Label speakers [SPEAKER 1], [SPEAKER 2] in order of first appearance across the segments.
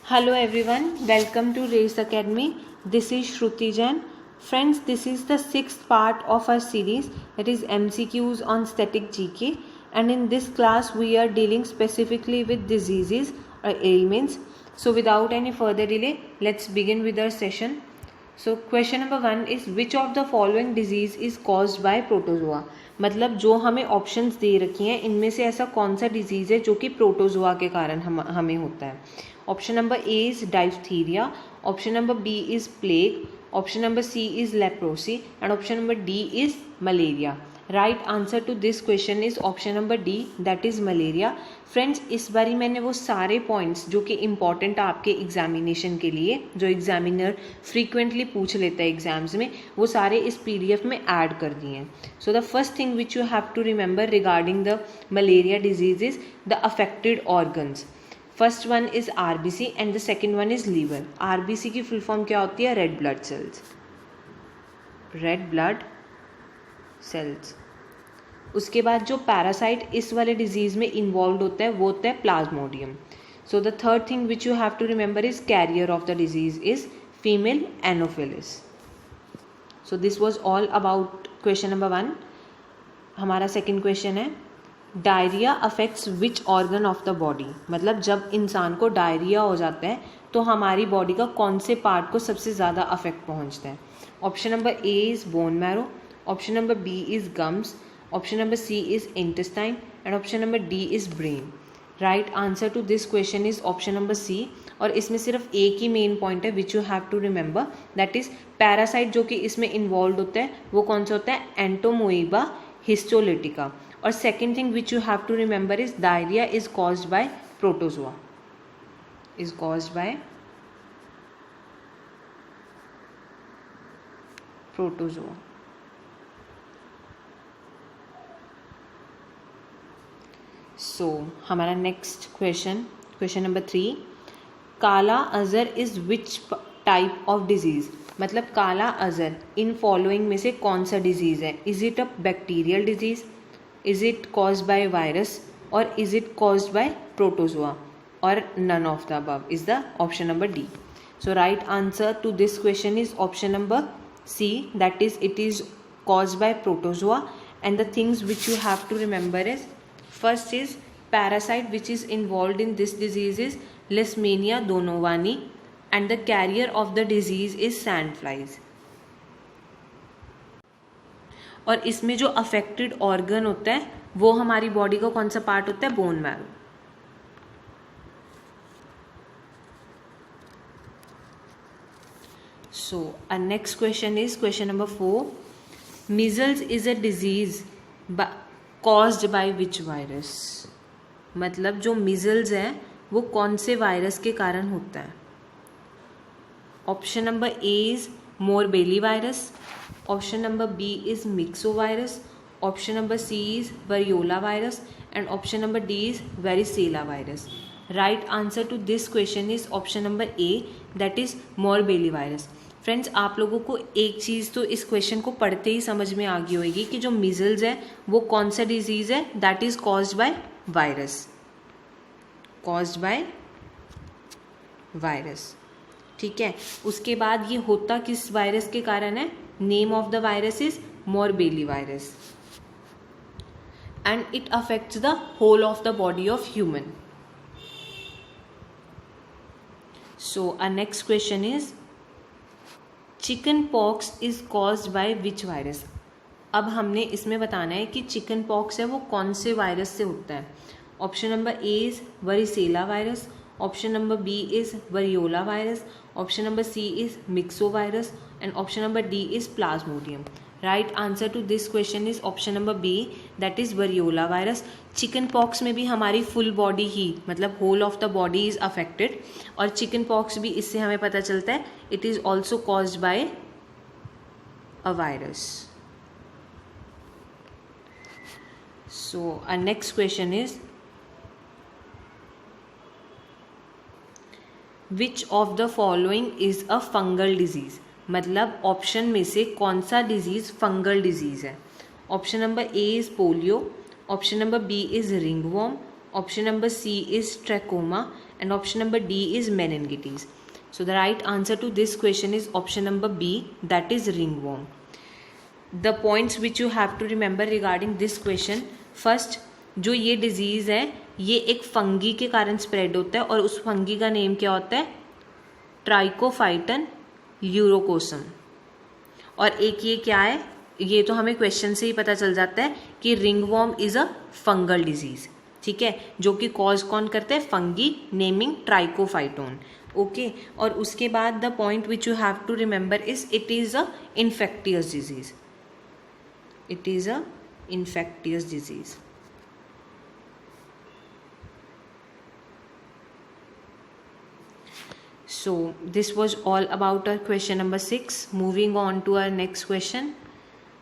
[SPEAKER 1] Hello everyone, welcome to Race Academy. This is Shruti Jain. Friends, this is the sixth part of our series, that is MCQs on static GK, and in this class we are dealing specifically with diseases or ailments. So without any further delay, let's begin with our session. So question number 1 is which of the following disease is caused by protozoa? मतलब जो हमें options दे रखी हैं इनमें से ऐसा कौन सा डिजीज़ है जो कि प्रोटोजोआ के कारण हमें होता है. Option number A is diphtheria, option number B is plague, option number C is leprosy and option number D is malaria. Right answer to this question is option number D, that is malaria. Friends, इस बारी मैंने वो सारे points जो कि important आपके examination के लिए, जो एग्जामिनर फ्रीक्वेंटली पूछ लेता है एग्जाम्स में, वो सारे इस पीडीएफ में ऐड कर दिए हैं. So the first thing which you have to remember regarding the malaria disease is the affected organs. First one is RBC and the second one is liver. RBC की full form क्या होती है? Red blood cells. Red blood cells. उसके बाद जो parasite इस वाले disease में इन्वॉल्व होता है वो होता है plasmodium. So the third thing which you have to remember is carrier of the disease is female anopheles. So this was all about question number 1. हमारा सेकेंड क्वेश्चन है diarrhoea affects which organ of the body. मतलब जब इंसान को diarrhoea हो जाता है तो हमारी बॉडी का कौन से पार्ट को सबसे ज़्यादा अफेक्ट पहुंचता है. Option number A is bone marrow, option number B is gums, option number C is intestine and option number D is brain. Right answer to this question is option number C. और इसमें सिर्फ एक ही main point है which you have to remember, that is parasite जो कि इसमें involve होता है वो कौन सा होता है? Entamoeba histolytica. और second thing which you have to remember is diarrhoea is caused by protozoa, is caused by protozoa. So हमारा next question number 3, kala azar is which type of disease. मतलब काला अजर इन फॉलोइंग में से कौन सा डिजीज है? Is it a bacterial disease, is it caused by virus और is it caused by protozoa और none of the above is the option number D. So right answer to this question is option number C, that is it is caused by protozoa. And the things which you have to remember is first is parasite which is involved in this disease is Leishmania donovani and the carrier of the disease is sandflies. और इसमें जो affected organ होता है वो हमारी body का कौन सा पार्ट होता है? Bone marrow. So our next question is question number 4. Measles is a disease caused by which virus. मतलब जो मीजल्स है वो कौन से वायरस के कारण होता है? Option number A is morbilli virus, option number B is myxo virus, option number C is variola virus and option number D is varicella virus. Right answer to this question is option number A, that is morbilli virus. Friends, आप लोगों को एक चीज़ तो इस question को पढ़ते ही समझ में आ गई होगी कि जो मीजल्स है वो कौन सा डिजीज़ है? That is caused by virus, caused by virus. ठीक है, उसके बाद ये होता किस वायरस के कारण है? Name of the virus is morbilli virus and it affects the whole of the body of human. So our next question is chicken pox is caused by which virus. अब हमने इसमें बताना है कि चिकन पॉक्स है वो कौन से वायरस से होता है. Option number A is varicella virus, option number B is variola virus, option number C is myxo virus and option number D is plasmodium. Right answer to this question is option number B, that is variola virus. Chicken pox में भी हमारी full body ही, मतलब whole of the body is affected. और chicken pox भी इससे हमें पता चलता है it is also caused bye a virus. So our next question is which of the following is a fungal disease. मतलब ऑप्शन में से कौन सा डिजीज फंगल डिजीज है? Option number A is polio, option number B is ringworm, option number C is trachoma and option number D is meningitis. So the right answer to this question is option number B, that is ringworm. The points which you have to remember regarding this question, first, जो ये disease है ये एक fungi के कारण spread होता है और उस फंगी का नेम क्या होता है? ट्राइकोफाइटन ल्यूरोकोसम. और एक ये क्या है, ये तो हमें क्वेश्चन से ही पता चल जाता है कि ringworm is a fungal disease. ठीक है, जो कि कॉज कौन करते हैं? Fungi, naming Trichophyton. ओके, और उसके बाद the point which you have to remember is it is a infectious disease. It is a infectious disease. So this was all about our question number 6. Moving on to our next question.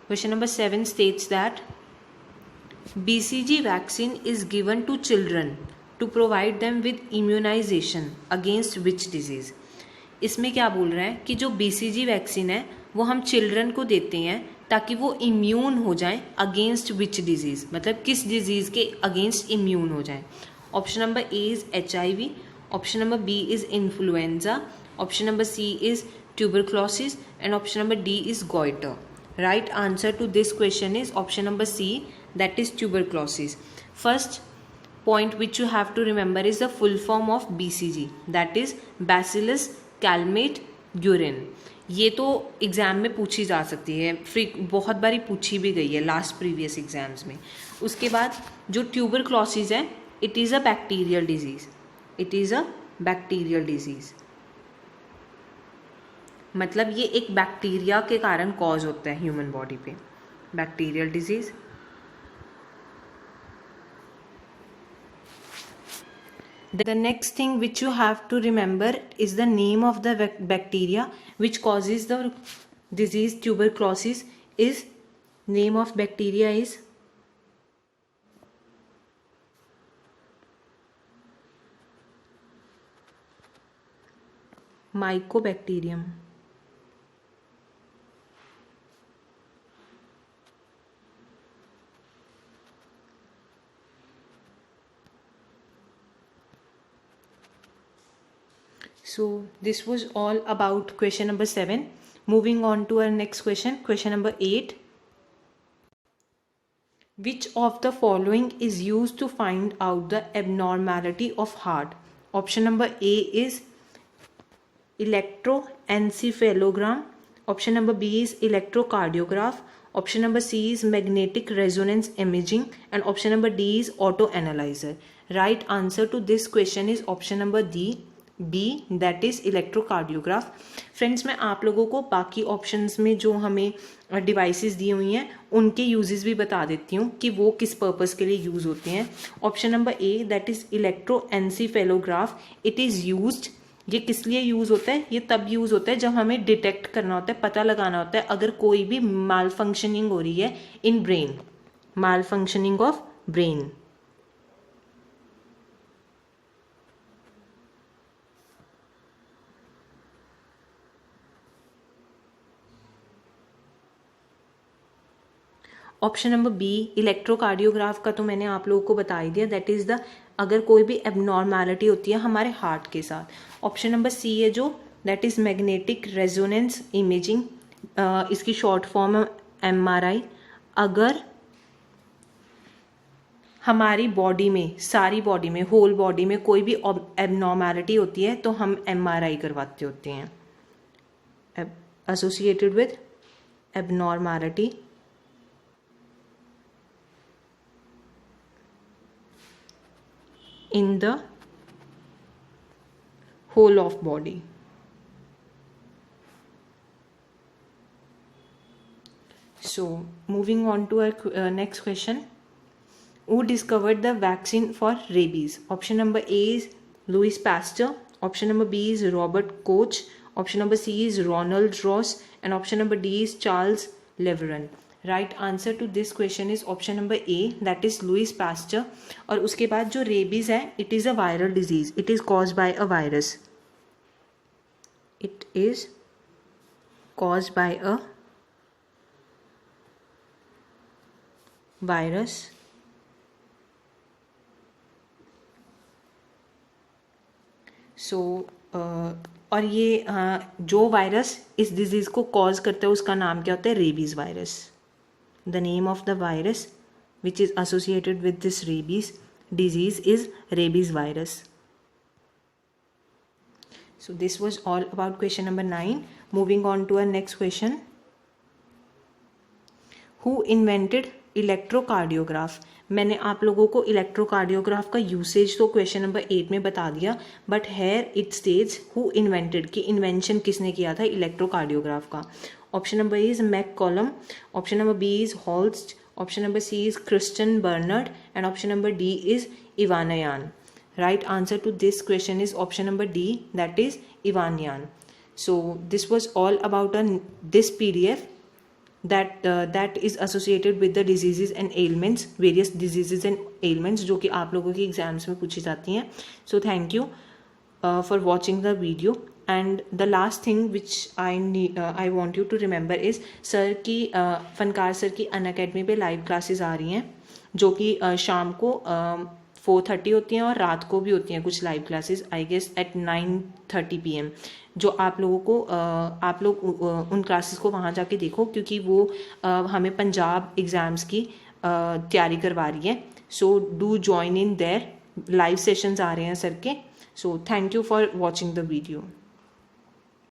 [SPEAKER 1] Question number 7 states that BCG vaccine is given to children to provide them with immunization against which disease? इसमें क्या बोल रहे हैं कि जो BCG vaccine है वो हम चिल्ड्रन को देते हैं ताकि वो इम्यून हो जाएं अगेंस्ट विच डिजीज़, मतलब किस डिजीज़ के अगेंस्ट इम्यून हो जाएं. Option number A is HIV, option number B is influenza, option number C is tuberculosis and option number D is goitre. Right answer to this question is option number C, that is tuberculosis. First point which you have to remember is the full form of BCG, that is Bacillus calmette guerin. ये तो exam में पूछी जा सकती है, बहुत बारी पूछी भी गई है लास्ट प्रीवियस एग्जाम्स में. उसके बाद जो ट्यूबरक्लोसिस है, it is a bacterial disease. It is a bacterial disease, मतलब ये एक बैक्टीरिया के कारण कॉज होता है ह्यूमन बॉडी पे. Bacterial disease. The next thing which you have to remember is the name of the bacteria which causes the disease tuberculosis. Is name of bacteria is Mycobacterium. So this was all about question number 7. Moving on to our next question, question number 8. Which of the following is used to find out the abnormality of heart? Option number A is electroencephalogram. Option number B is electrocardiograph. Option number C is magnetic resonance imaging. And option number D is autoanalyzer. Right answer to this question is option number D, that is electrocardiograph. Friends, मैं आप लोगों को बाकी options में जो हमें devices दी हुई हैं उनके यूजेस भी बता देती हूँ कि वो किस पर्पस के लिए यूज़ होते हैं. Option number A, that is electroencephalograph. It is used, ये किस लिए यूज़ होता है? ये तब यूज़ होता है जब हमें डिटेक्ट करना होता है, पता लगाना होता है अगर कोई भी माल फंक्शनिंग हो रही है in brain, malfunctioning of brain. Option number B electrocardiograph का तो मैंने आप लोगों को बता ही दिया, दैट इज़ द अगर कोई भी एबनॉर्मैलिटी होती है हमारे हार्ट के साथ. ऑप्शन नंबर सी है जो, that is magnetic resonance imaging, इसकी शॉर्ट फॉर्म है MRI. अगर हमारी बॉडी में, सारी बॉडी में, होल बॉडी में कोई भी एबनॉर्मैलिटी होती है तो हम MRI करवाते होते हैं. Associated with abnormality in the whole of body. So moving on to our next question. Who discovered the vaccine for rabies? Option number A is Louis Pasteur. Option number B is Robert Koch. Option number C is Ronald Ross. And option number D is Charles Leveran. Right answer to this question is option number A, that is Louis Pasteur. और उसके बाद जो rabies है, it is a viral disease. It is cause by a virus. It is cause by a virus so और ये जो virus इस disease को कॉज करता है उसका नाम क्या होता है? Rabies virus. The name of the virus which is associated with this rabies disease is rabies virus. So this was all about question number 9. Moving on to our next question. Who invented electrocardiograph? मैंने आप लोगों को electrocardiograph का usage तो question number 8 में बता दिया, but here it states who invented, कि इन्वेंशन किसने किया था इलेक्ट्रोकार्डियोग्राफ का. Option number A is McCallum, option number B is Holst, option number C is Christian Barnard, and option number D is Ivanian. Right answer to this question is option number D, that is Ivanian. So this was all about this PDF that is associated with the diseases and ailments, various diseases and ailments जो कि आप लोगों की exams में पूछी जाती हैं. So thank you for watching the video. And the last thing which I want you to remember is sir की फनकार सर की अनअकैडमी पे लाइव क्लासेस आ रही हैं, जो कि शाम को 4:30 होती हैं और रात को भी होती हैं कुछ live classes, I guess at 9:30 PM. जो आप लोगों को आप लोग उन क्लासेस को वहाँ जाके देखो, क्योंकि वो हमें पंजाब एग्ज़ाम्स की तैयारी करवा रही है. So do join in there, live sessions आ रहे हैं सर के. So thank you for watching the video.